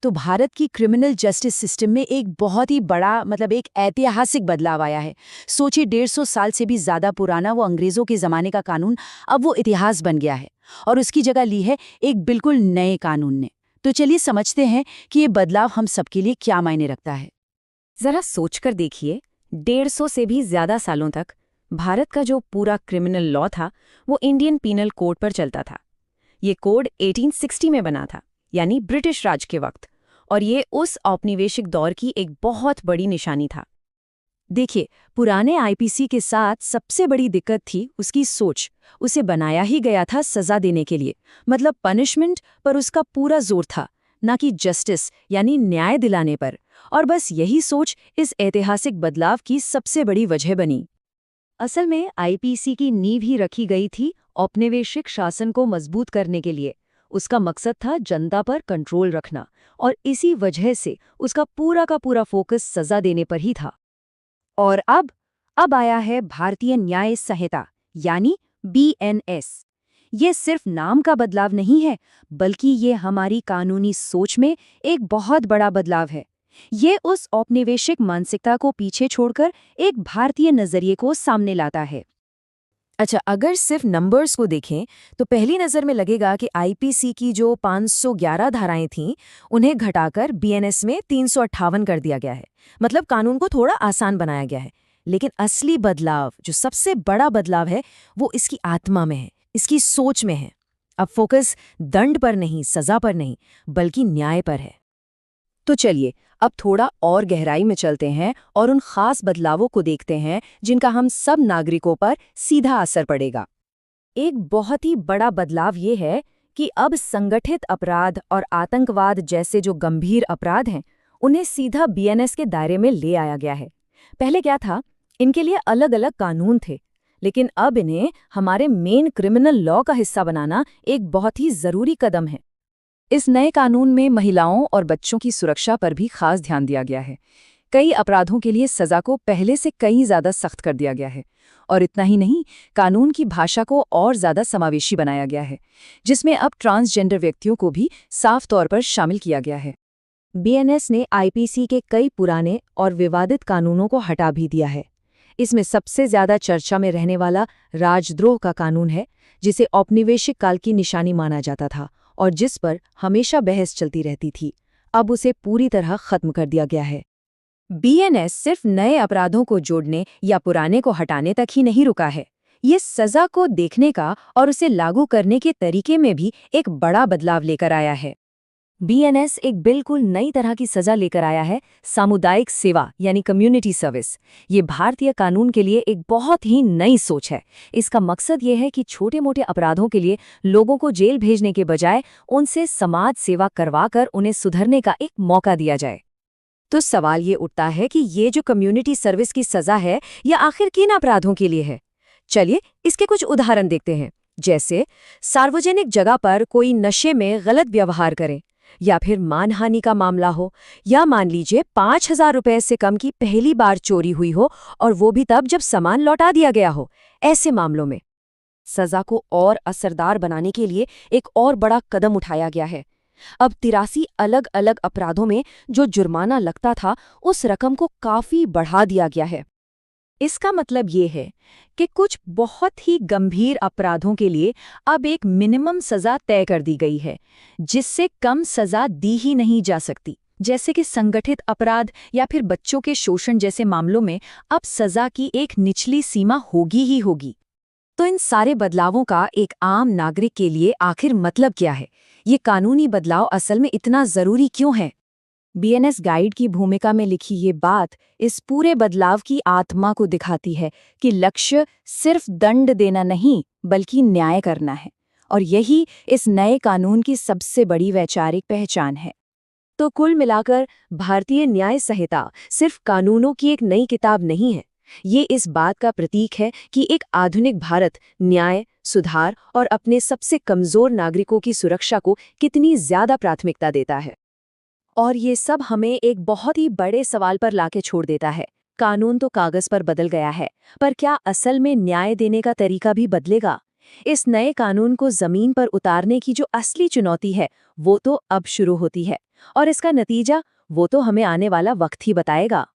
तो भारत की criminal justice system में एक बहुत ही बड़ा एक ऐतिहासिक बदलाव आया है। सोचिए 150 साल से भी ज्यादा पुराना वो अंग्रेजों के जमाने का कानून अब वो इतिहास बन गया है और उसकी जगह ली है एक बिल्कुल नए कानून ने। तो चलिए समझते हैं कि ये बदलाव हम सबके लिए क्या मायने रखता है। जरा सोचकर देखिए, 150 से भी ज्यादा सालों तक भारत का जो पूरा क्रिमिनल लॉ था वो इंडियन पीनल कोड पर चलता था। ये कोड 1860 में बना था, यानी ब्रिटिश राज के वक्त, और ये उस औपनिवेशिक दौर की एक बहुत बड़ी निशानी था। देखिए, पुराने आईपीसी के साथ सबसे बड़ी दिक्कत थी उसकी सोच। उसे बनाया ही गया था सजा देने के लिए, मतलब पनिशमेंट पर उसका पूरा जोर था, ना कि जस्टिस यानी न्याय दिलाने पर। और बस यही सोच इस ऐतिहासिक बदलाव की सबसे बड़ी वजह बनी। असल में आईपीसी की नींव ही रखी गई थी औपनिवेशिक शासन को मजबूत करने के लिए। उसका मकसद था जनता पर कंट्रोल रखना, और इसी वजह से उसका पूरा का पूरा फोकस सजा देने पर ही था। और अब आया है भारतीय न्याय संहिता यानी बीएनएस। ये सिर्फ नाम का बदलाव नहीं है, बल्कि ये हमारी कानूनी सोच में एक बहुत बड़ा बदलाव है। ये उस औपनिवेशिक मानसिकता को पीछे छोड़कर एक भारतीय नजरिए को सामने लाता है। अच्छा, अगर सिर्फ नंबर्स को देखें तो पहली नज़र में लगेगा कि आईपीसी की जो 511 धाराएं थीं, उन्हें घटाकर बीएनएस में 358 कर दिया गया है। मतलब कानून को थोड़ा आसान बनाया गया है। लेकिन असली बदलाव, जो सबसे बड़ा बदलाव है, वो इसकी आत्मा में है, इसकी सोच में है। अब फोकस दंड पर नहीं, सजा पर नहीं, बल्कि न्याय पर है। तो चलिए अब थोड़ा और गहराई में चलते हैं और उन खास बदलावों को देखते हैं जिनका हम सब नागरिकों पर सीधा असर पड़ेगा। एक बहुत ही बड़ा बदलाव ये है कि अब संगठित अपराध और आतंकवाद जैसे जो गंभीर अपराध हैं, उन्हें सीधा बीएनएस के दायरे में ले आया गया है। पहले क्या था, इनके लिए अलग अलग कानून थे, लेकिन अब इन्हें हमारे मेन क्रिमिनल लॉ का हिस्सा बनाना एक बहुत ही जरूरी कदम है। इस नए कानून में महिलाओं और बच्चों की सुरक्षा पर भी खास ध्यान दिया गया है। कई अपराधों के लिए सजा को पहले से कई ज्यादा सख्त कर दिया गया है। और इतना ही नहीं, कानून की भाषा को और ज्यादा समावेशी बनाया गया है, जिसमें अब ट्रांसजेंडर व्यक्तियों को भी साफ तौर पर शामिल किया गया है। बीएनएस ने आईपीसी के कई पुराने और विवादित कानूनों को हटा भी दिया है। इसमें सबसे ज्यादा चर्चा में रहने वाला राजद्रोह का कानून है, जिसे औपनिवेशिक काल की निशानी माना जाता था और जिस पर हमेशा बहस चलती रहती थी। अब उसे पूरी तरह खत्म कर दिया गया है। बीएनएस सिर्फ नए अपराधों को जोड़ने या पुराने को हटाने तक ही नहीं रुका है। ये सजा को देखने का और उसे लागू करने के तरीके में भी एक बड़ा बदलाव लेकर आया है। बीएनएस एक बिल्कुल नई तरह की सजा लेकर आया है, सामुदायिक सेवा यानी कम्युनिटी सर्विस। ये भारतीय कानून के लिए एक बहुत ही नई सोच है। इसका मकसद ये है कि छोटे मोटे अपराधों के लिए लोगों को जेल भेजने के बजाय उनसे समाज सेवा करवाकर उन्हें सुधरने का एक मौका दिया जाए। तो सवाल ये उठता है कि ये जो कम्युनिटी सर्विस की सजा है, यह आखिर किन अपराधों के लिए है? चलिए इसके कुछ उदाहरण देखते हैं। जैसे सार्वजनिक जगह पर कोई नशे में गलत व्यवहार करे, या फिर मानहानि का मामला हो, या मान लीजिए 5,000 रुपए से कम की पहली बार चोरी हुई हो और वो भी तब जब सामान लौटा दिया गया हो। ऐसे मामलों में सजा को और असरदार बनाने के लिए एक और बड़ा कदम उठाया गया है। अब 83 अलग अलग अपराधों में जो जुर्माना लगता था, उस रकम को काफी बढ़ा दिया गया है। इसका मतलब ये है कि कुछ बहुत ही गंभीर अपराधों के लिए अब एक मिनिमम सजा तय कर दी गई है, जिससे कम सजा दी ही नहीं जा सकती। जैसे कि संगठित अपराध या फिर बच्चों के शोषण जैसे मामलों में अब सजा की एक निचली सीमा होगी ही होगी। तो इन सारे बदलावों का एक आम नागरिक के लिए आखिर मतलब क्या है? ये कानूनी बदलाव असल में इतना जरूरी क्यों है? बीएनएस गाइड की भूमिका में लिखी ये बात इस पूरे बदलाव की आत्मा को दिखाती है कि लक्ष्य सिर्फ दंड देना नहीं, बल्कि न्याय करना है। और यही इस नए कानून की सबसे बड़ी वैचारिक पहचान है। तो कुल मिलाकर भारतीय न्याय संहिता सिर्फ कानूनों की एक नई किताब नहीं है। ये इस बात का प्रतीक है कि एक आधुनिक भारत न्याय, सुधार और अपने सबसे कमजोर नागरिकों की सुरक्षा को कितनी ज्यादा प्राथमिकता देता है। और ये सब हमें एक बहुत ही बड़े सवाल पर लाके छोड़ देता है। कानून तो कागज पर बदल गया है, पर क्या असल में न्याय देने का तरीका भी बदलेगा? इस नए कानून को जमीन पर उतारने की जो असली चुनौती है वो तो अब शुरू होती है, और इसका नतीजा वो तो हमें आने वाला वक्त ही बताएगा।